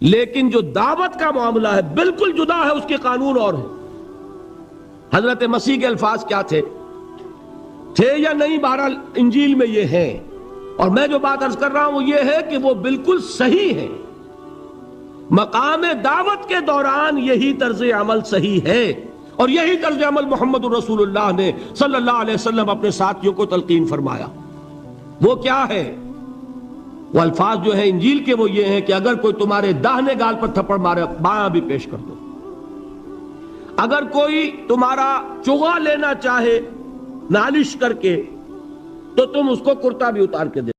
لیکن جو دعوت کا معاملہ ہے بالکل جدا ہے، اس کے قانون اور ہیں۔ حضرت مسیح کے الفاظ کیا تھے یا نہیں، بہرحال انجیل میں یہ ہے، اور میں جو بات عرض کر رہا ہوں وہ یہ ہے کہ وہ بالکل صحیح ہے۔ مقام دعوت کے دوران یہی طرز عمل صحیح ہے، اور یہی طرز عمل محمد الرسول اللہ نے صلی اللہ علیہ وسلم اپنے ساتھیوں کو تلقین فرمایا۔ وہ کیا ہے؟ وہ الفاظ جو ہیں انجیل کے وہ یہ ہیں کہ اگر کوئی تمہارے داہنے گال پر تھپڑ مارے بایاں بھی پیش کر دو، اگر کوئی تمہارا چغا لینا چاہے نالش کر کے تو تم اس کو کرتا بھی اتار کے دے۔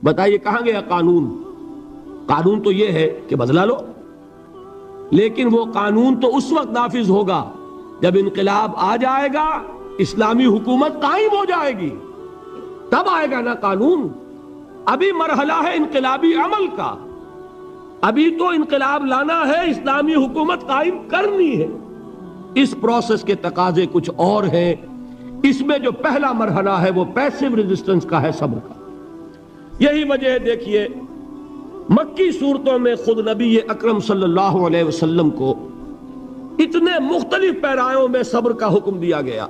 بتائیے کہاں گیا قانون؟ قانون تو یہ ہے کہ بدلہ لو، لیکن وہ قانون تو اس وقت نافذ ہوگا جب انقلاب آ جائے گا، اسلامی حکومت قائم ہو جائے گی، تب آئے گا نا قانون۔ ابھی مرحلہ ہے انقلابی عمل کا، ابھی تو انقلاب لانا ہے، اسلامی حکومت قائم کرنی ہے۔ اس پروسیس کے تقاضے کچھ اور ہیں۔ اس میں جو پہلا مرحلہ ہے وہ پیسو ریزسٹنس کا ہے، صبر کا۔ یہی وجہ ہے، دیکھیے مکی صورتوں میں خود نبی اکرم صلی اللہ علیہ وسلم کو اتنے مختلف پیرایوں میں صبر کا حکم دیا گیا۔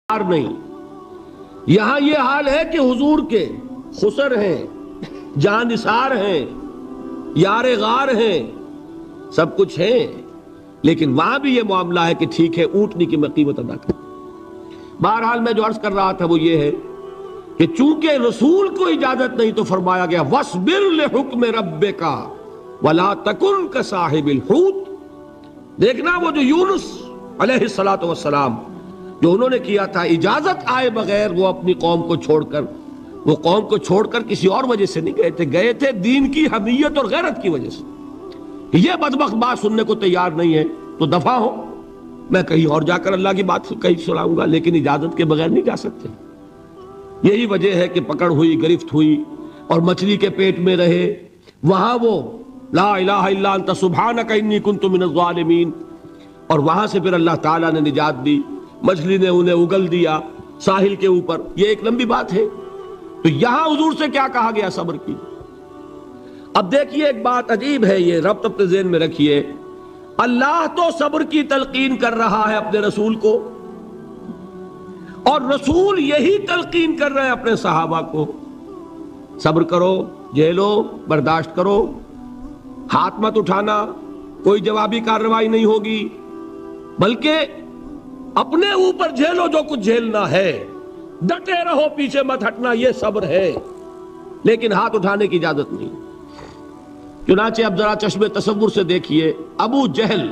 نہیں. یہاں یہ حال ہے کہ حضور کے خسر ہیں، جان نثار ہیں، یار غار ہیں، سب کچھ ہیں، لیکن وہاں بھی یہ معاملہ ہے کہ ٹھیک ہے اونٹنی کی میں قیمت ادا کروں. بہرحال میں جو عرض کر رہا تھا وہ یہ ہے کہ چونکہ رسول کو اجازت نہیں تو فرمایا گیا وَاصْبِرْ لِحُکْمِ رَبِّكَ وَلَا تَكُنْ كَصَاحِبِ الْحُوتِ. دیکھنا وہ جو یونس علیہ السلام جو انہوں نے کیا تھا، اجازت آئے بغیر وہ اپنی قوم کو چھوڑ کر کسی اور وجہ سے نہیں گئے تھے دین کی حمیت اور غیرت کی وجہ سے. یہ بدبخت بات سننے کو تیار نہیں ہے تو دفع ہو، میں کہیں اور جا کر اللہ کی بات کہیں سناؤں گا، لیکن اجازت کے بغیر نہیں جا سکتے. یہی وجہ ہے کہ پکڑ ہوئی، گرفت ہوئی اور مچھلی کے پیٹ میں رہے. وہاں وہ لا الہ الا انت سبحانک انی کنت من الظالمین، اور وہاں سے پھر اللہ تعالیٰ نے نجات دی، مچھلی نے انہیں اگل دیا ساحل کے اوپر. یہ ایک لمبی بات ہے. تو یہاں حضور سے کیا کہا گیا؟ صبر کی. اب دیکھیے ایک بات عجیب ہے، یہ ربط اپنے ذہن میں رکھیے. اللہ تو صبر کی تلقین کر رہا ہے اپنے رسول کو، اور رسول یہی تلقین کر رہے ہیں اپنے صحابہ کو. صبر کرو، جھیلو، برداشت کرو، ہاتھ مت اٹھانا، کوئی جوابی کارروائی نہیں ہوگی، بلکہ اپنے اوپر جھیلو جو کچھ جھیلنا ہے، ڈٹے رہو، پیچھے مت ہٹنا، یہ صبر ہے. لیکن ہاتھ اٹھانے کی اجازت نہیں. چنانچہ اب ذرا چشم تصور سے دیکھیے، ابو جہل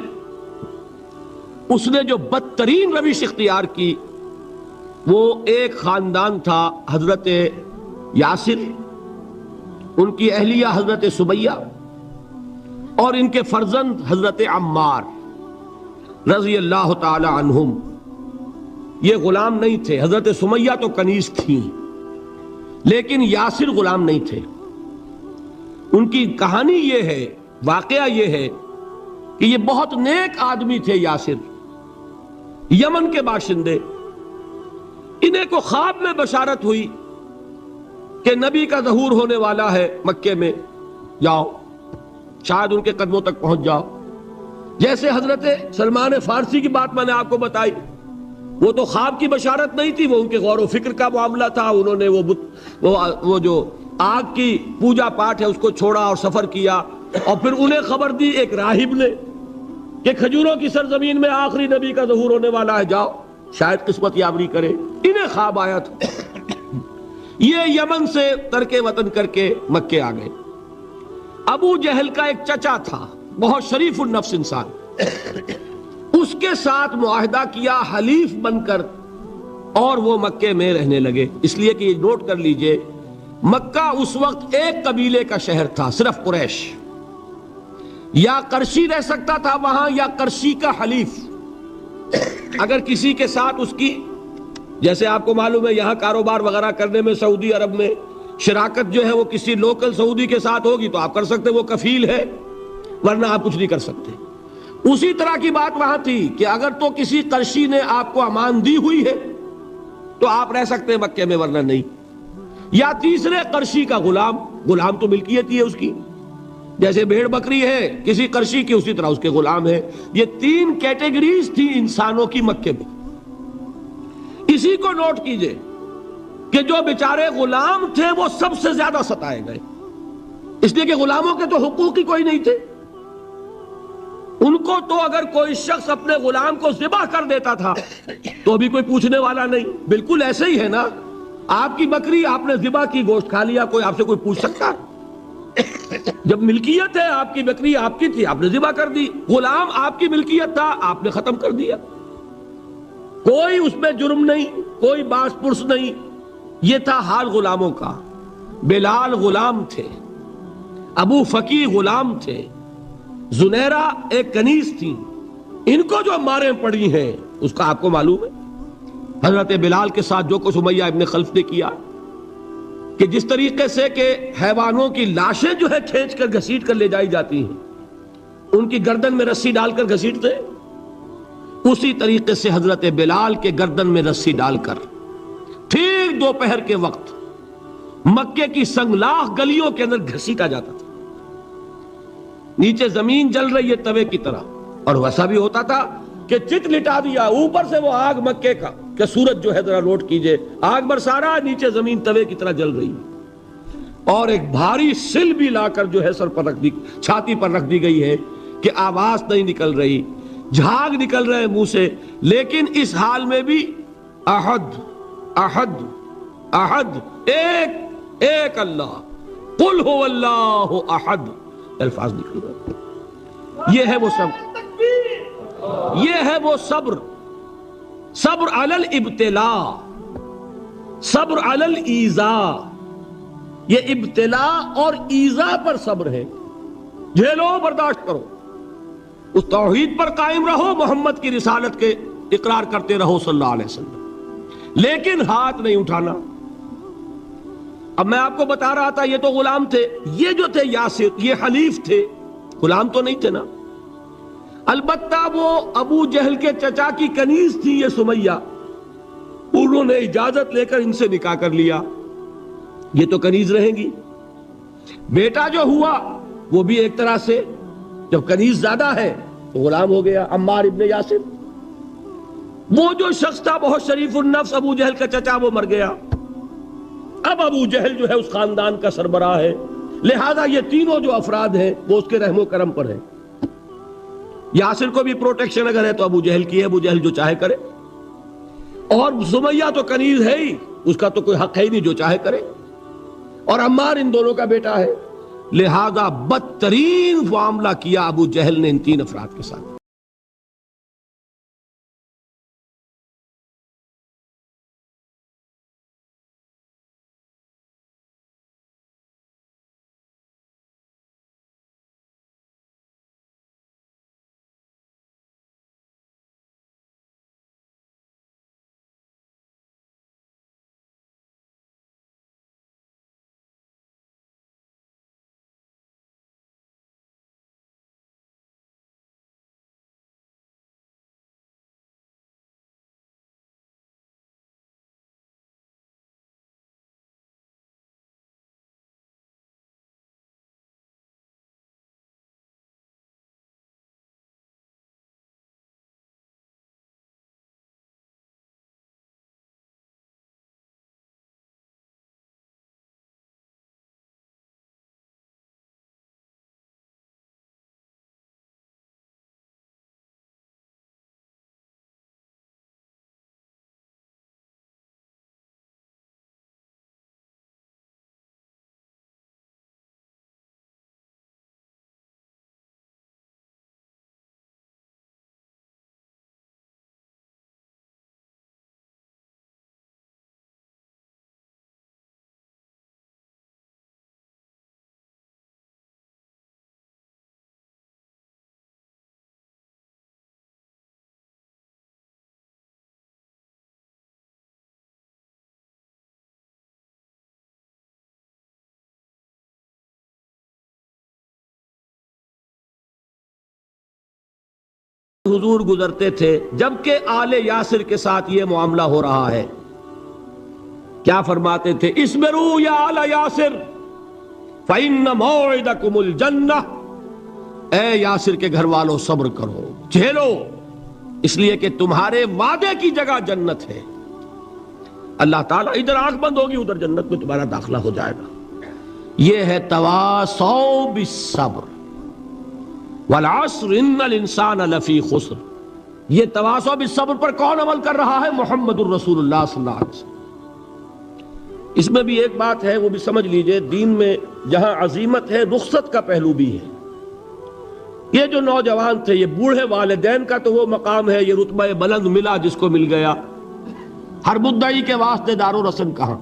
اس نے جو بدترین روش اختیار کی، وہ ایک خاندان تھا حضرت یاسر، ان کی اہلیہ حضرت سمیہ، اور ان کے فرزند حضرت عمار رضی اللہ تعالی عنہم. یہ غلام نہیں تھے. حضرت سمیہ تو کنیز تھیں، لیکن یاسر غلام نہیں تھے. ان کی کہانی یہ ہے، واقعہ یہ ہے کہ یہ بہت نیک آدمی تھے. یاسر یمن کے باشندے. انہیں کو خواب میں بشارت ہوئی کہ نبی کا ظہور ہونے والا ہے مکے میں، جاؤ شاید ان کے قدموں تک پہنچ جاؤ. جیسے حضرت سلمان فارسی کی بات میں نے آپ کو بتائی، وہ تو خواب کی بشارت نہیں تھی، وہ ان کے غور و فکر کا معاملہ تھا. انہوں نے وہ جو آگ کی پوجا پاٹ ہے اس کو چھوڑا اور سفر کیا، اور پھر انہیں خبر دی ایک راہب نے کہ کھجوروں کی سرزمین میں آخری نبی کا ظہور ہونے والا ہے، جاؤ شاید قسمت یابری کرے. انہیں خواب آیا تھا. یہ یمن سے ترک وطن کر کے مکے آ گئے. ابو جہل کا ایک چچا تھا، بہت شریف النفس انسان، اس کے ساتھ معاہدہ کیا حلیف بن کر، اور وہ مکے میں رہنے لگے. اس لیے کہ یہ نوٹ کر لیجئے، مکہ اس وقت ایک قبیلے کا شہر تھا، صرف قریش. یا قرشی رہ سکتا تھا وہاں، یا قرشی کا حلیف. اگر کسی کے ساتھ اس کی، جیسے آپ کو معلوم ہے یہاں کاروبار وغیرہ کرنے میں سعودی عرب میں شراکت جو ہے وہ کسی لوکل سعودی کے ساتھ ہوگی تو آپ کر سکتے، وہ کفیل ہے، ورنہ آپ کچھ نہیں کر سکتے. اسی طرح کی بات وہاں تھی کہ اگر تو کسی قرشی نے آپ کو امان دی ہوئی ہے تو آپ رہ سکتے مکے میں، ورنہ نہیں. یا تیسرے قرشی کا غلام تو ملکیت ہی ہے اس کی، جیسے بھیڑ بکری ہے کسی قرشی کی، اسی طرح اس کے غلام ہے. یہ تین کیٹیگریز تھی انسانوں کی مکے میں. اسی کو نوٹ کیجئے کہ جو بیچارے غلام تھے وہ سب سے زیادہ ستائے گئے، اس لیے کہ غلاموں کے تو حقوق ہی کوئی نہیں تھے. ان کو تو اگر کوئی شخص اپنے غلام کو ذبح کر دیتا تھا تو بھی کوئی پوچھنے والا نہیں. بالکل ایسے ہی ہے نا، آپ کی بکری آپ نے ذبح کی، گوشت کھا لیا، کوئی آپ سے کوئی پوچھ سکتا؟ جب ملکیت ہے، آپ کی بکری آپ کی تھی، آپ نے ذبح کر دی. غلام آپ کی ملکیت تھا، آپ نے ختم کر دیا. کوئی اس میں جرم نہیں، کوئی باس پرس نہیں. یہ تھا حال غلاموں کا. بلال غلام تھے، ابو فقی غلام تھے، زنیرہ ایک کنیز تھی. ان کو جو ماریں پڑی ہیں اس کا آپ کو معلوم ہے. حضرت بلال کے ساتھ جو کچھ امیہ ابن خلف نے کیا، کہ جس طریقے سے کہ حیوانوں کی لاشیں جو ہے کھینچ کر گھسیٹ کر لے جائی جاتی ہیں، ان کی گردن میں رسی ڈال کر گھسیٹتے، اسی طریقے سے حضرت بلال کے گردن میں رسی ڈال کر ٹھیک دوپہر کے وقت مکے کی سنگلاخ گلیوں کے اندر گھسیٹا جاتا تھا. نیچے زمین جل رہی ہے توے کی طرح، اور ویسا بھی ہوتا تھا کہ چت لٹا دیا، اوپر سے وہ آگ مکے کا کہ سورج جو ہے ذرا نوٹ کیجئے، آگ برسا رہا، نیچے زمین توے کی طرح جل رہی، اور ایک بھاری سل بھی لا کر جو ہے سر پر رکھ دی، چھاتی پر رکھ دی گئی ہے کہ آواز نہیں نکل رہی، جھاگ نکل رہے منہ سے، لیکن اس حال میں بھی احد احد احد، ایک ایک اللہ، قل هو اللہ احد، الفاظ نکل رہے۔ یہ ہے وہ صبر، یہ ہے وہ صبر، صبر علی الابتلاء، صبر علی الایذاء، یہ ابتلاء اور ایذاء پر صبر ہے، جھیلو برداشت کرو، اس توحید پر قائم رہو، محمد کی رسالت کے اقرار کرتے رہو صلی اللہ علیہ وسلم، لیکن ہاتھ نہیں اٹھانا۔ اب میں آپ کو بتا رہا تھا یہ تو غلام تھے، یہ جو تھے یاسر، یہ حلیف تھے، غلام تو نہیں تھے نا۔ البتہ وہ ابو جہل کے چچا کی کنیز تھی یہ سمیہ، انہوں نے اجازت لے کر ان سے نکاح کر لیا، یہ تو کنیز رہیں گی۔ بیٹا جو ہوا وہ بھی ایک طرح سے جب کنیز زیادہ ہے تو غلام ہو گیا، عمار ابن یاسر۔ وہ جو شخص تھا بہت شریف النفس ابو جہل کا چچا، وہ مر گیا، اب ابو جہل جو ہے اس خاندان کا سربراہ ہے، لہذا یہ تینوں جو افراد ہیں وہ اس کے رحم و کرم پر ہیں۔ یاسر کو بھی پروٹیکشن اگر ہے تو ابو جہل کی ہے، ابو جہل جو چاہے کرے، اور سمیہ تو کنیز ہے ہی، اس کا تو کوئی حق ہے ہی نہیں، جو چاہے کرے، اور عمار ان دونوں کا بیٹا ہے، لہذا بدترین معاملہ کیا ابو جہل نے ان تین افراد کے ساتھ۔ حضور گزرتے تھے جبکہ آل یاسر کے ساتھ یہ معاملہ ہو رہا ہے، کیا فرماتے تھے؟ اسبروا یا آل یاسر فإن موعدکم الجنہ، اے یاسر کے گھر والوں صبر کرو، جھیلو، اس لیے کہ تمہارے وعدے کی جگہ جنت ہے۔ اللہ تعالیٰ ادھر آنکھ بند ہوگی ادھر جنت میں تمہارا داخلہ ہو جائے گا۔ یہ ہے تواصوا بالصبر، والعصر ان الانسان لفی خسر۔ یہ تواصوا بالصبر پر کون عمل کر رہا ہے؟ محمد الرسول اللہ صلی اللہ علیہ وسلم۔ اس میں بھی ایک بات ہے، وہ بھی سمجھ لیجئے، دین میں جہاں عظیمت ہے رخصت کا پہلو بھی ہے۔ یہ جو نوجوان تھے، یہ بوڑھے والدین کا تو وہ مقام ہے، یہ رتبہ بلند ملا جس کو مل گیا، ہر مدعی کے واسطے دار و رسن کہاں۔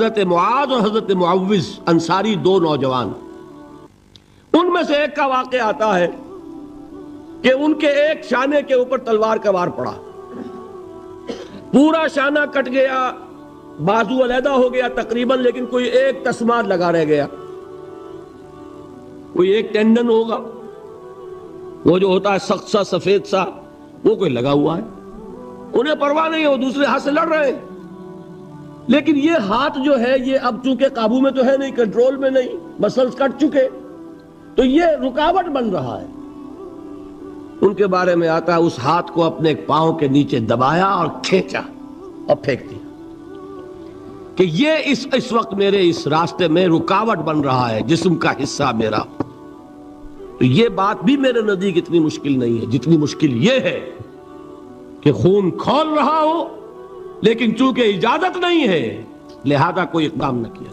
حضرت معاذ اور حضرت معوذ انصاری دو نوجوان، ان میں سے ایک کا واقعہ آتا ہے کہ ان کے ایک شانے کے اوپر تلوار کا وار پڑا، پورا شانہ کٹ گیا، بازو علیحدہ ہو گیا تقریباً، لیکن کوئی ایک تسمات لگا رہ گیا، کوئی ایک ٹینڈن ہوگا وہ جو ہوتا ہے سخت سا سفید سا، وہ کوئی لگا ہوا ہے، انہیں پرواہ نہیں، وہ دوسرے ہاتھ سے لڑ رہے ہیں، لیکن یہ ہاتھ جو ہے یہ اب چونکہ قابو میں تو ہے نہیں، کنٹرول میں نہیں، مسلز کٹ چکے، تو یہ رکاوٹ بن رہا ہے۔ ان کے بارے میں آتا ہے اس ہاتھ کو اپنے پاؤں کے نیچے دبایا اور کھینچا اور پھینک دیا کہ یہ اس وقت میرے اس راستے میں رکاوٹ بن رہا ہے، جسم کا حصہ میرا۔ تو یہ بات بھی میرے نزدیک اتنی مشکل نہیں ہے جتنی مشکل یہ ہے کہ خون کھول رہا ہو لیکن چونکہ اجازت نہیں ہے لہذا کوئی اقدام نہ کیا۔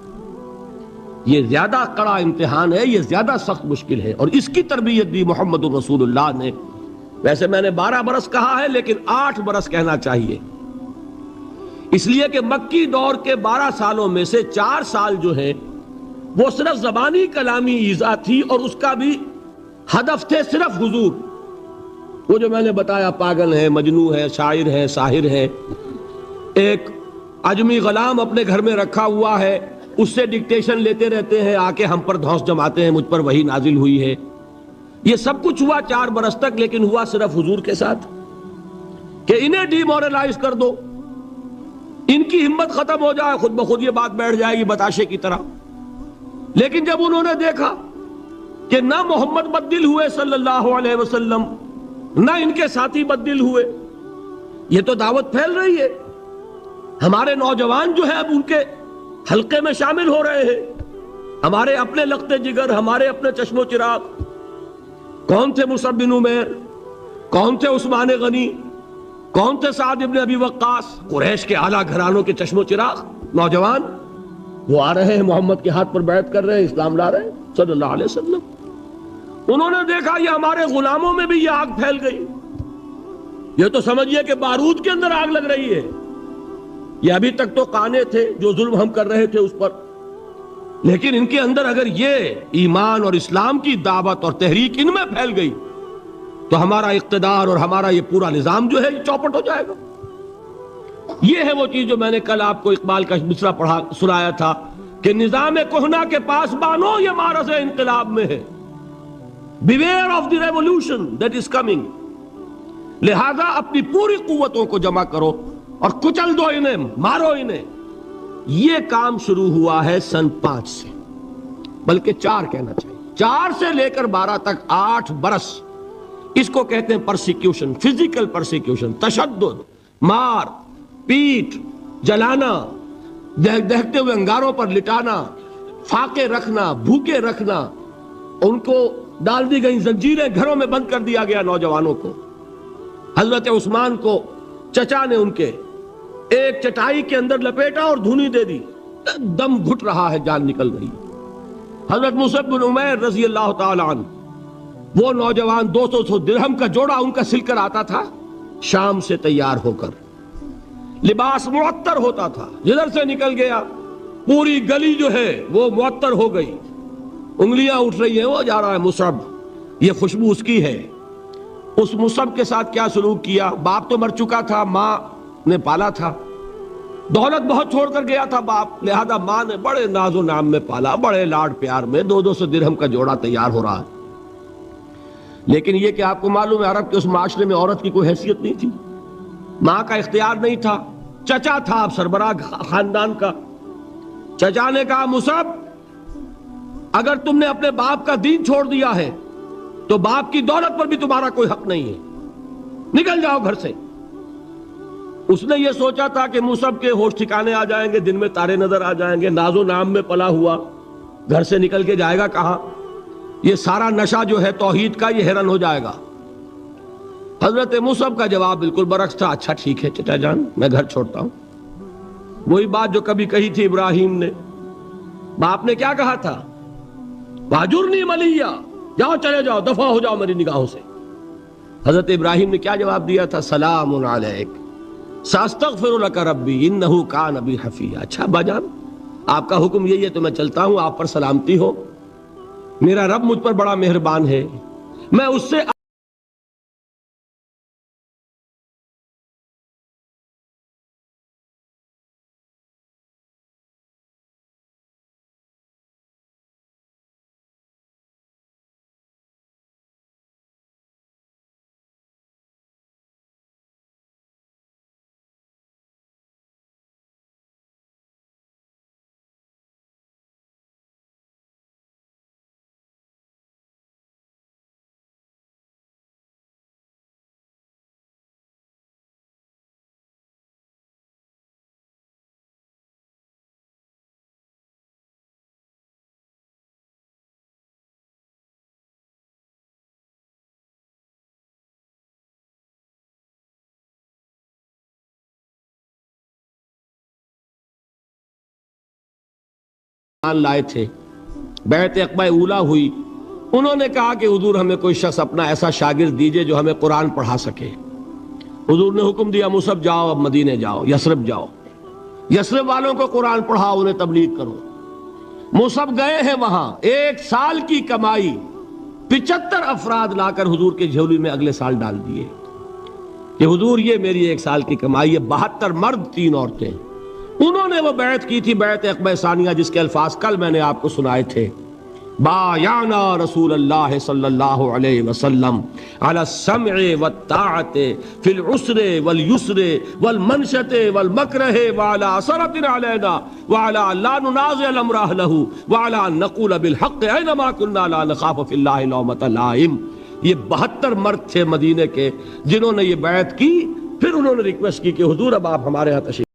یہ زیادہ کڑا امتحان ہے، یہ زیادہ سخت مشکل ہے، اور اس کی تربیت دی محمد رسول اللہ نے۔ ویسے میں نے 12 برس کہا ہے لیکن 8 برس کہنا چاہیے، اس لیے کہ مکی دور کے 12 سالوں میں سے 4 سال جو ہیں وہ صرف زبانی کلامی ایذا تھی، اور اس کا بھی ہدف تھے صرف حضور۔ وہ جو میں نے بتایا پاگل ہے، مجنوں ہے، شاعر ہے، ساحر ہے، ایک عجمی غلام اپنے گھر میں رکھا ہوا ہے، اس سے ڈکٹیشن لیتے رہتے ہیں، آ کے ہم پر دھوس جماتے ہیں، مجھ پر وحی نازل ہوئی ہے۔ یہ سب کچھ ہوا 4 برس تک، لیکن ہوا صرف حضور کے ساتھ کہ انہیں ڈی مورلائز کر دو، ان کی ہمت ختم ہو جائے، خود بخود یہ بات بیٹھ جائے گی بتاشے کی طرح۔ لیکن جب انہوں نے دیکھا کہ نہ محمد بدل ہوئے صلی اللہ علیہ وسلم، نہ ان کے ساتھی بدل ہوئے، یہ تو دعوت پھیل رہی ہے، ہمارے نوجوان جو ہے اب ان کے حلقے میں شامل ہو رہے ہیں، ہمارے اپنے لخت جگر، ہمارے اپنے چشم و چراغ۔ کون تھے مصعب بن عمیر، کون تھے عثمان غنی، کون تھے سعد ابن ابی وقاص، قریش کے اعلیٰ گھرانوں کے چشم و چراغ نوجوان، وہ آ رہے ہیں محمد کے ہاتھ پر بیعت کر رہے ہیں، اسلام لا رہے ہیں صلی اللہ علیہ وسلم۔ انہوں نے دیکھا یہ ہمارے غلاموں میں بھی یہ آگ پھیل گئی، یہ تو سمجھئے کہ بارود کے اندر آگ لگ رہی ہے۔ یہ ابھی تک تو قانے تھے جو ظلم ہم کر رہے تھے اس پر، لیکن ان کے اندر اگر یہ ایمان اور اسلام کی دعوت اور تحریک ان میں پھیل گئی تو ہمارا اقتدار اور ہمارا یہ پورا نظام جو ہے یہ چوپٹ ہو جائے گا۔ یہ ہے وہ چیز جو میں نے کل آپ کو اقبال کا مصرع سنایا تھا کہ نظام کہنا کے پاس بانو یہ معرض انقلاب میں ہے، beware of the revolution that is coming. لہذا اپنی پوری قوتوں کو جمع کرو اور کچل دو انہیں، مارو انہیں۔ یہ کام شروع ہوا ہے سن 5 سے، بلکہ 4 کہنا چاہیے، 4 سے لے کر 12 تک 8 برس اس کو کہتے ہیں پرسیکیوشن، فزیکل پرسیکیوشن، تشدد، مار پیٹ، جلانا، دہتے ہوئے انگاروں پر لٹانا، فاقے رکھنا، بھوکے رکھنا، ان کو ڈال دی گئی زنجیریں، گھروں میں بند کر دیا گیا نوجوانوں کو۔ حضرت عثمان کو چچا نے ان کے ایک چٹائی کے اندر لپیٹا اور دھونی دے دی، دم گھٹ رہا ہے، جان نکل رہی۔ حضرت مصعب بن عمیر رضی اللہ تعالی عنہ، وہ نوجوان 200 درہم کا جوڑا ان کا سل کر آتا تھا شام سے تیار ہو کر، لباس معطر ہوتا تھا، جدھر سے نکل گیا پوری گلی جو ہے وہ معطر ہو گئی، انگلیاں اٹھ رہی ہیں، وہ جا رہا ہے مصعب، یہ خوشبو اس کی ہے۔ اس مصعب کے ساتھ کیا سلوک کیا؟ باپ تو مر چکا تھا، ماں نے پالا تھا، دولت بہت چھوڑ کر گیا تھا باپ، لہذا ماں نے بڑے ناز و نام میں پالا، بڑے لاڈ پیار میں، 200 درہم کا جوڑا تیار ہو رہا ہے۔ لیکن یہ کہ آپ کو معلوم ہے عرب کے اس معاشرے میں عورت کی کوئی حیثیت نہیں تھی، ماں کا اختیار نہیں تھا، چچا تھا اب سربراہ خاندان کا۔ چچا نے کہا مصعب اگر تم نے اپنے باپ کا دین چھوڑ دیا ہے تو باپ کی دولت پر بھی تمہارا کوئی حق نہیں ہے، نکل جاؤ گھر سے۔ اس نے یہ سوچا تھا کہ مصعب کے ہوش ٹھکانے آ جائیں گے، دن میں تارے نظر آ جائیں گے، ناز و نام میں پلا ہوا گھر سے نکل کے جائے گا کہاں، یہ سارا نشہ جو ہے توحید کا یہ حیران ہو جائے گا۔ حضرت مصعب کا جواب بالکل برعکس تھا، اچھا ٹھیک ہے چچا جان میں گھر چھوڑتا ہوں۔ وہی بات جو کبھی کہی تھی ابراہیم نے، باپ نے کیا کہا تھا؟ واجرنی ملیہ، جاؤ چلے جاؤ، دفع ہو جاؤ میری نگاہوں سے۔ حضرت ابراہیم نے کیا جواب دیا تھا؟ سلام علیک ساستغفر لک ربی انہ کان بی حفیہ۔ اچھا ابا جان آپ کا حکم یہی ہے تو میں چلتا ہوں، آپ پر سلامتی ہو، میرا رب مجھ پر بڑا مہربان ہے، میں اس سے لائے تھے، بیعت عقبہ اولا ہوئی، انہوں نے کہا کہ حضور ہمیں کوئی شخص اپنا ایسا شاگرد دیجئے جو ہمیں قرآن پڑھا سکے۔ حضور نے حکم دیا مصعب جاؤ، اب مدینے جاؤ، یثرب جاؤ، یثرب والوں کو قرآن پڑھاؤ، انہیں تبلیغ کرو۔ مصعب گئے ہیں وہاں، 1 سال کی کمائی 75 افراد لا کر حضور کے جھولی میں اگلے سال ڈال دیے کہ حضور یہ میری 1 سال کی کمائی ہے۔ 72 مرد 3 عورتیں، انہوں نے وہ بیعت کی تھی، بیعت عقبہ ثانیہ، جس کے الفاظ کل میں نے آپ کو سنائے تھے۔ بایعنا رسول اللہ صلی اللہ علیہ وسلم علی السمع والطاعت فی العسر والیسر والمنشط والمکرہ وعلی اثرۃ علینا وعلی لا ننازع الامر اہلہ وعلی ان نقول بالحق اینما کنا لا نخاف فی اللہ لومۃ لائم۔ یہ 72 مرد تھے مدینے کے جنہوں نے یہ بیعت کی۔ پھر انہوں نے ریکویسٹ کی کہ حضور اب آپ ہمارے ہاں تشریف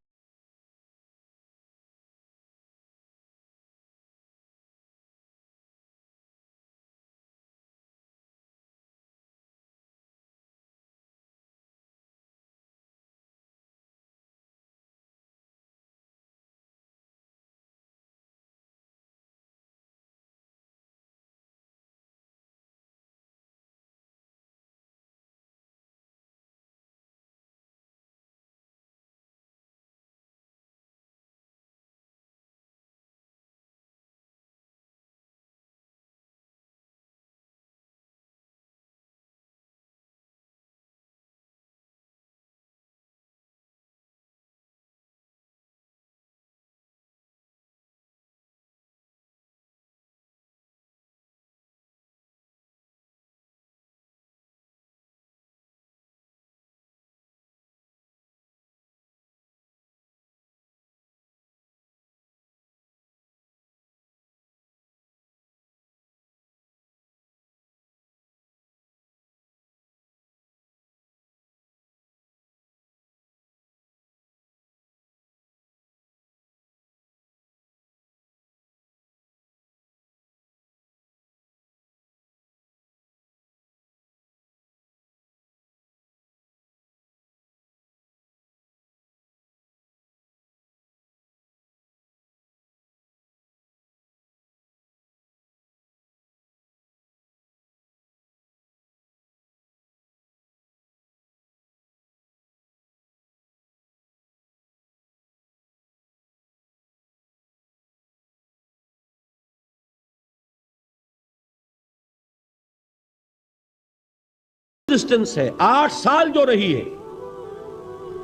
ڈسٹنس ہے، 8 سال جو رہی ہے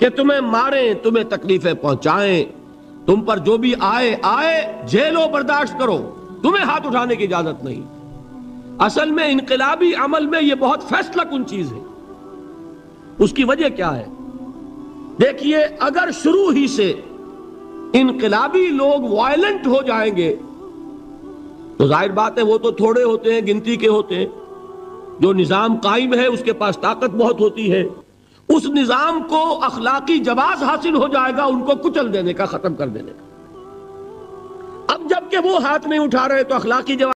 کہ تمہیں ماریں، تمہیں تکلیفیں پہنچائیں، تم پر جو بھی آئے جھیلو، برداشت کرو، تمہیں ہاتھ اٹھانے کی اجازت نہیں۔ اصل میں انقلابی عمل میں یہ بہت فیصلہ کن چیز ہے۔ اس کی وجہ کیا ہے؟ دیکھیے، اگر شروع ہی سے انقلابی لوگ وائلنٹ ہو جائیں گے تو ظاہر بات ہے وہ تو تھوڑے ہوتے ہیں، گنتی کے ہوتے ہیں۔ جو نظام قائم ہے اس کے پاس طاقت بہت ہوتی ہے، اس نظام کو اخلاقی جواز حاصل ہو جائے گا ان کو کچل دینے کا، ختم کر دینے کا۔ اب جب کہ وہ ہاتھ نہیں اٹھا رہے تو اخلاقی جواز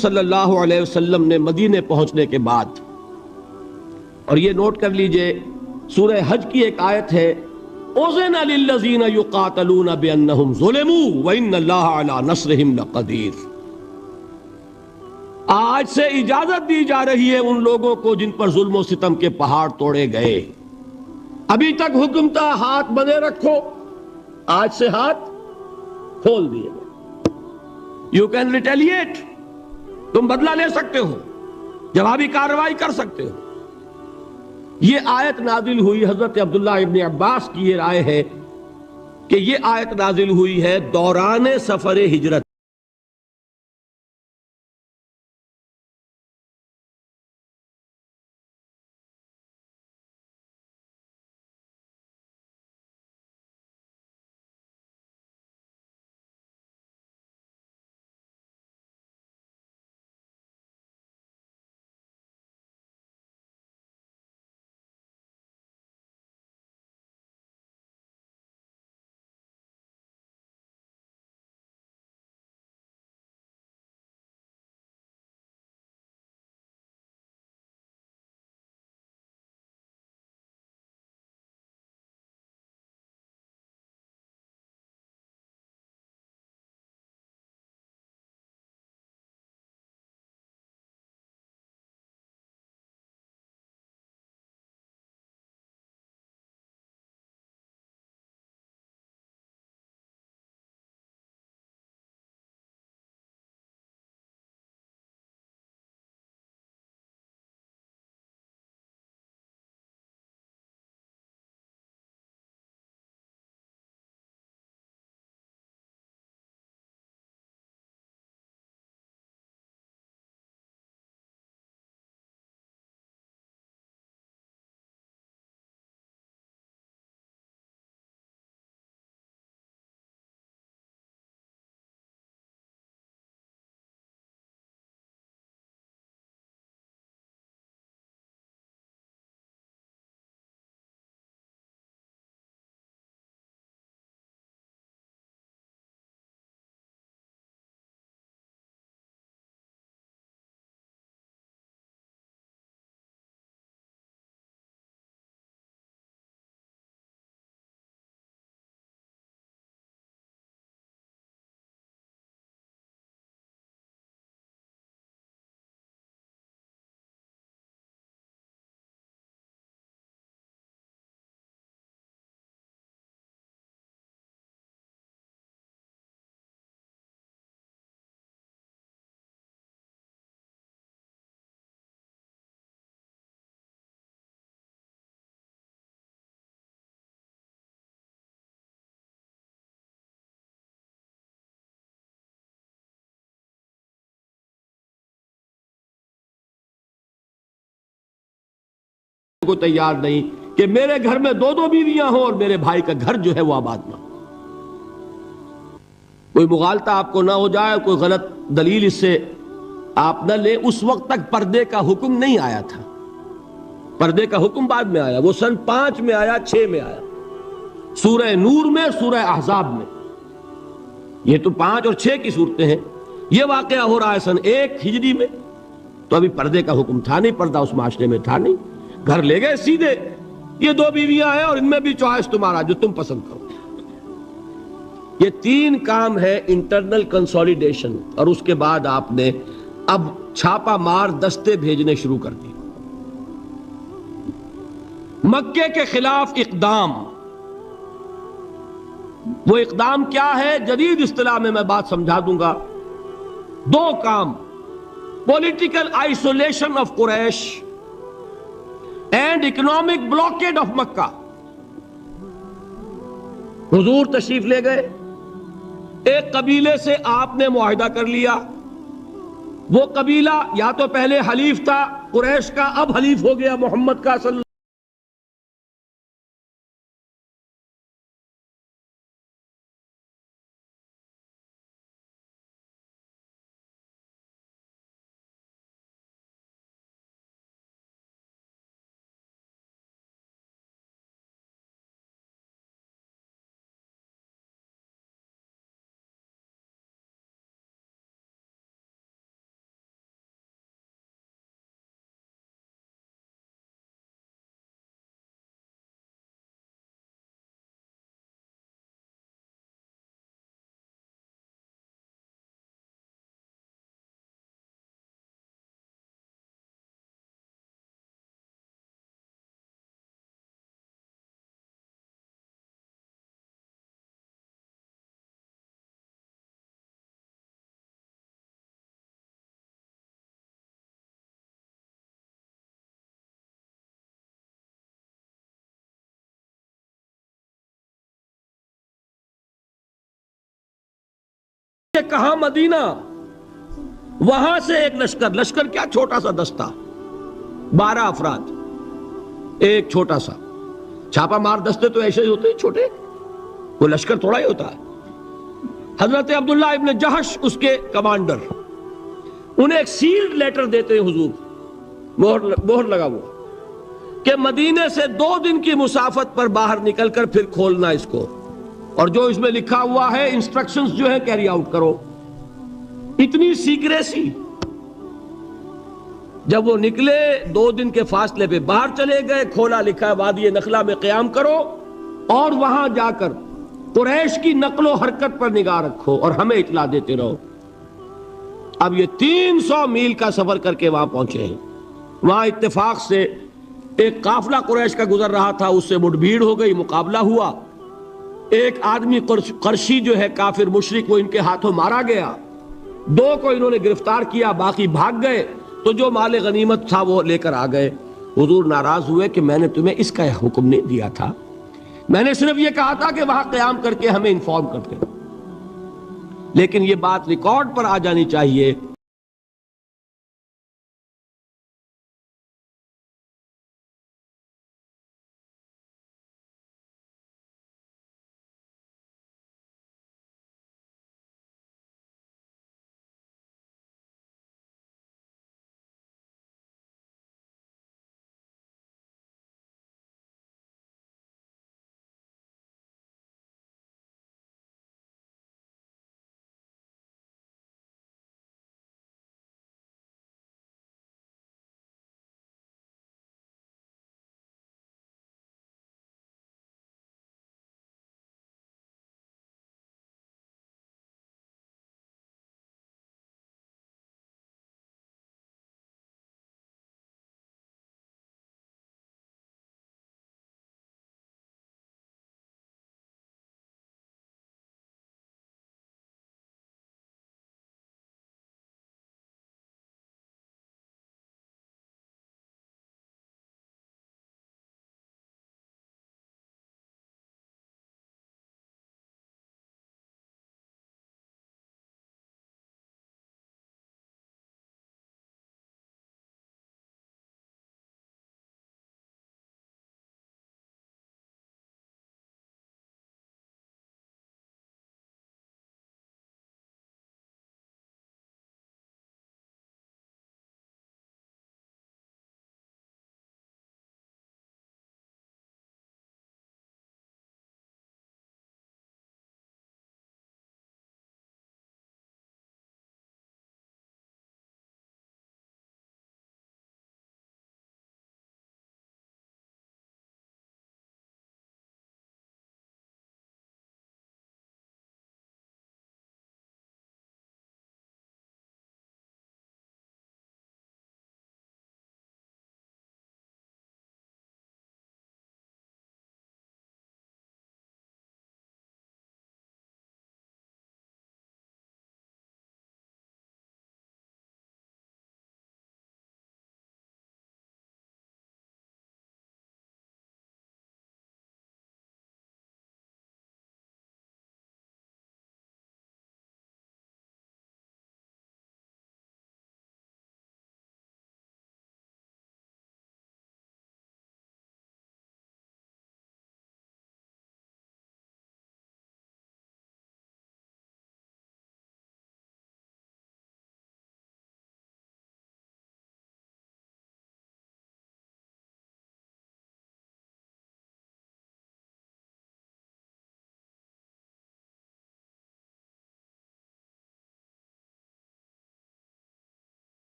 صلی اللہ علیہ وسلم نے مدینے پہنچنے کے بعد، اور یہ نوٹ کر لیجئے سورہ حج کی ایک آیت ہے، اذن للذین یقاتلون بانہم ظلموا وان اللہ علی نصرہم لقدیر۔ آج سے اجازت دی جا رہی ہے ان لوگوں کو جن پر ظلم و ستم کے پہاڑ توڑے گئے۔ ابھی تک حکم تھا ہاتھ بندے رکھو، آج سے ہاتھ کھول دیے گئے۔ یو کین ریٹیلیٹ، تم بدلہ لے سکتے ہو، جوابی کارروائی کر سکتے ہو۔ یہ آیت نازل ہوئی، حضرت عبداللہ ابن عباس کی یہ رائے ہے کہ یہ آیت نازل ہوئی ہے دوران سفر ہجرت۔ کو تیار نہیں کہ میرے گھر میں دو دو بیویاں ہوں اور میرے بھائی کا گھر جو ہے وہ آباد نہ ہو۔ کوئی مغالطہ آپ کو نہ ہو جائے، کوئی غلط دلیل اس سے آپ نہ لیں۔ اس وقت تک پردے کا حکم نہیں آیا تھا، پردے کا حکم بعد میں آیا، وہ سن 5 میں آیا، 6 میں آیا، سورہ نور میں، سورہ احزاب میں۔ یہ تو 5 اور 6 کی صورتیں ہیں۔ یہ واقعہ ہو رہا ہے سن 1 ہجری میں، تو ابھی پردے کا حکم تھا نہیں، پردہ اس معاشرے میں تھا نہیں۔ گھر لے گئے سیدھے، یہ 2 بیویاں ہیں اور ان میں بھی چوائس تمہارا، جو تم پسند کرو۔ یہ 3 کام ہے انٹرنل کنسولیڈیشن، اور اس کے بعد آپ نے اب چھاپا مار دستے بھیجنے شروع کر دی۔ مکے کے خلاف اقدام، وہ اقدام کیا ہے؟ جدید اصطلاح میں بات سمجھا دوں گا۔ 2 کام: political isolation of Quraysh and economic blockade of Mecca. حضور تشریف لے گئے، ایک قبیلے سے آپ نے معاہدہ کر لیا، وہ قبیلہ یا تو پہلے حلیف تھا قریش کا، اب حلیف ہو گیا محمد کا صلی اللہ کہ کہاں مدینہ، وہاں سے ایک لشکر کیا چھوٹا سا دستہ، 12 افراد، ایک چھوٹا سا چھاپا مار دستے تو ایسے ہی ہوتے ہیں چھوٹے، وہ لشکر تھوڑا ہی ہوتا ہے۔ حضرت عبداللہ ابن جہش اس کے کمانڈر، انہیں ایک سیلڈ لیٹر دیتے ہیں حضور، مہر لگا ہوا، کہ مدینے سے 2 دن کی مسافت پر باہر نکل کر پھر کھولنا اس کو، اور جو اس میں لکھا ہوا ہے انسٹرکشنز جو ہے کیری آؤٹ کرو۔ اتنی سیکریسی۔ جب وہ نکلے 2 دن کے فاصلے پہ باہر چلے گئے، کھولا، لکھا ہے وادی نخلا میں قیام کرو اور وہاں جا کر قریش کی نقل و حرکت پر نگاہ رکھو اور ہمیں اطلاع دیتے رہو۔ اب یہ 300 میل کا سفر کر کے وہاں پہنچے ہیں۔ وہاں اتفاق سے ایک قافلہ قریش کا گزر رہا تھا، اس سے مٹ بھیڑ ہو گئی، مقابلہ ہوا، ایک آدمی قرشی جو ہے کافر مشرک، وہ ان کے ہاتھوں مارا گیا، 2 کو انہوں نے گرفتار کیا، باقی بھاگ گئے، تو جو مال غنیمت تھا وہ لے کر آ گئے۔ حضور ناراض ہوئے کہ میں نے تمہیں اس کا حکم نہیں دیا تھا، میں نے صرف یہ کہا تھا کہ وہاں قیام کر کے ہمیں انفارم کرتے، لیکن یہ بات ریکارڈ پر آ جانی چاہیے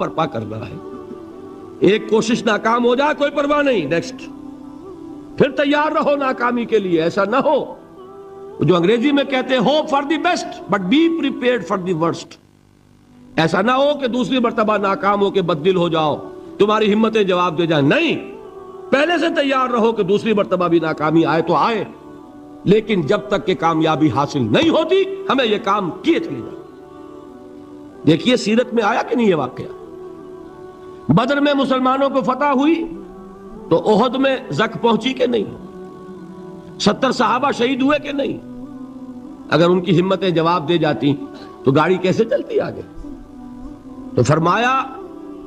برپا کرنا ہے. ایک کوشش ناکام ہو جائے کوئی پرواہ نہیں، نیکسٹ، پھر تیار رہو ناکامی کے لیے. ایسا نہ ہو جو انگریزی میں کہتے ہیں hope for the best but be prepared for the worst. ایسا نہ ہو کہ دوسری مرتبہ ناکام ہو کے بددل ہو جاؤ، تمہاری ہمتیں جواب دے جائیں. نہیں، پہلے سے تیار رہو کہ دوسری مرتبہ بھی ناکامی آئے تو آئے، لیکن جب تک کہ کامیابی حاصل نہیں ہوتی ہمیں یہ کام کیے چلے جائیں. دیکھیے سیرت میں آیا کہ نہیں یہ واقعہ. بدر میں مسلمانوں کو فتح ہوئی تو احد میں زک پہنچی کہ نہیں؟ 70 صحابہ شہید ہوئے کہ نہیں؟ اگر ان کی ہمتیں جواب دے جاتی تو گاڑی کیسے چلتی آگے؟ تو فرمایا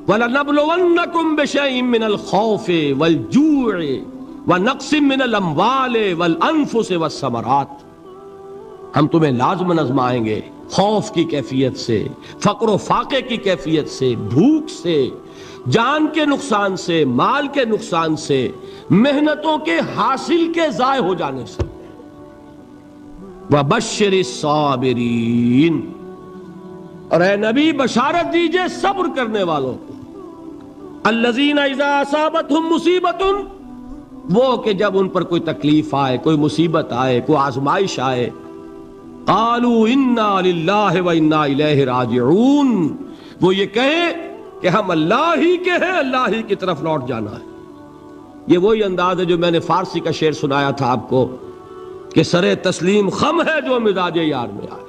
وَلَنَبْلُوَنَّكُمْ بِشَيْءٍ مِّنَ الْخَوْفِ وَالْجُوعِ وَنَقْصٍ مِّنَ الْأَمْوَالِ وَالْأَنفُسِ وَالثَّمَرَاتِ. ہم تمہیں لازم آزمائیں گے خوف کی کیفیت سے، فقر و فاقے کی کیفیت سے، بھوک سے، جان کے نقصان سے، مال کے نقصان سے، محنتوں کے حاصل کے ضائع ہو جانے سے. وَبَشِّرِ الصَّابِرِينَ، اور اے نبی بشارت دیجئے صبر کرنے والوں کو. الَّذِينَ إِذَا أَصَابَتْهُمْ مُصِيبَةٌ، وہ کہ جب ان پر کوئی تکلیف آئے، کوئی مصیبت آئے، کوئی آزمائش آئے، قالوا انا للہ و انا الیہ راجعون، وہ یہ کہیں کہ ہم اللہ ہی کے ہیں، اللہ ہی کی طرف لوٹ جانا ہے. یہ وہی انداز ہے جو میں نے فارسی کا شعر سنایا تھا آپ کو کہ سرے تسلیم خم ہے جو مزاج یار میں آئے.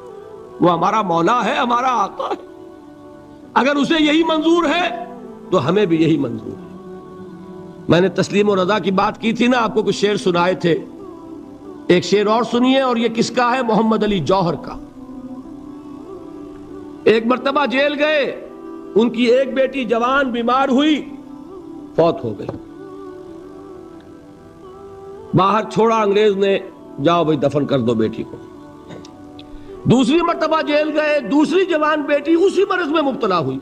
وہ ہمارا مولا ہے، ہمارا آقا ہے، اگر اسے یہی منظور ہے تو ہمیں بھی یہی منظور ہے. میں نے تسلیم و رضا کی بات کی تھی نا، آپ کو کچھ شعر سنائے تھے. ایک شعر اور سنیے، اور یہ کس کا ہے؟ محمد علی جوہر کا. ایک مرتبہ جیل گئے، ان کی ایک بیٹی جوان بیمار ہوئی، فوت ہو گئی. باہر چھوڑا انگریز نے، جاؤ بھائی دفن کر دو بیٹی کو. دوسری مرتبہ جیل گئے، دوسری جوان بیٹی اسی مرض میں مبتلا ہوئی.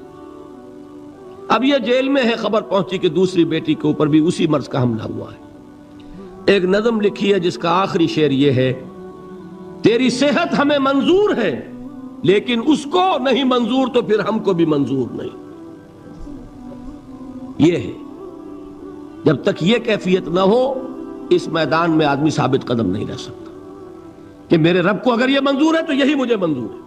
اب یہ جیل میں ہے، خبر پہنچی کہ دوسری بیٹی کے اوپر بھی اسی مرض کا حملہ ہوا ہے. ایک نظم لکھی ہے جس کا آخری شعر یہ ہے: تیری صحت ہمیں منظور ہے لیکن اس کو نہیں منظور تو پھر ہم کو بھی منظور نہیں. یہ ہے، جب تک یہ کیفیت نہ ہو اس میدان میں آدمی ثابت قدم نہیں رہ سکتا کہ میرے رب کو اگر یہ منظور ہے تو یہی مجھے منظور ہے،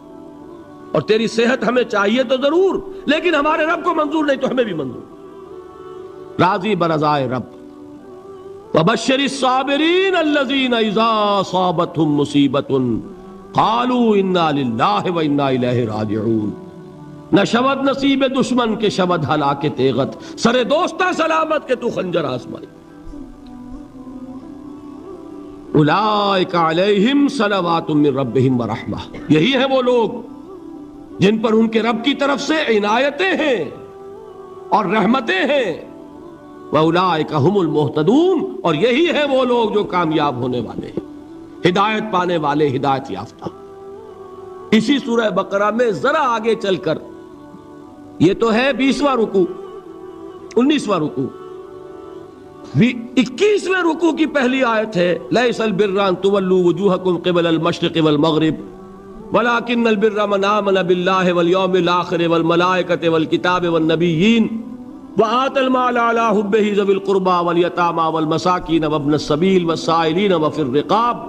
اور تیری صحت ہمیں چاہیے تو ضرور، لیکن ہمارے رب کو منظور نہیں تو ہمیں بھی منظور. راضی برضائے رب. وَبَشِّرِ الصَّابِرِينَ الَّذِينَ إِذَا أَصَابَتْهُمْ مُصِيبَةٌ قَالُوا إِنَّا لِلَّهِ وَإِنَّا إِلَيْهِ رَاجِعُونَ. نہ شود نصیب دشمن کے شود ہلاک تیغت، سر دوستہ سلامت کے تو خنجر آزمائی. اولئک علیہم صلوات من ربہم ورحمہ، یہی ہیں وہ لوگ جن پر ان کے رب کی طرف سے عنایتیں ہیں اور رحمتیں ہیں. وَأُولَئِكَ هُمُ الْمُهْتَدُونَ، اور یہی ہیں وہ لوگ جو کامیاب ہونے والے ہیں، ہدایت پانے والے، ہدایت یافتہ. اسی سورہ بقرہ میں ذرا آگے چل کر، یہ تو ہے 20واں رکوع، 19واں رکوع، 21ویں رکوع کی پہلی آیت ہے: لَيْسَ الْبِرَّ أَن تُوَلُّوا وُجُوهَكُمْ قِبَلَ الْمَشْرِقِ وَالْمَغْرِبِ وَلَكِنَّ الْبِرَّ مَنْ آمَنَ بِاللَّهِ وَالْيَوْمِ الْآخِرِ وَالْمَلَائِكَةِ وَالْكِتَابِ وَالنَّبِيِّينَ وَآتَى المال على حبه ذوي القربى واليتامى والمساكين وابن السبيل والسائلين وفي الرقاب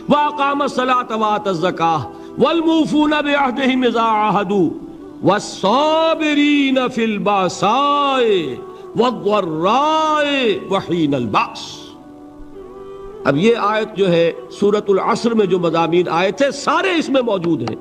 وأقام الصلاة وآتى الزكاة والموفون بعهدهم إذا عاهدوا والصابرين في البأساء والضراء وحين البأس. اب یہ آیت جو ہے سورۃ العصر میں جو مضامین آئے تھے سارے اس میں موجود ہیں.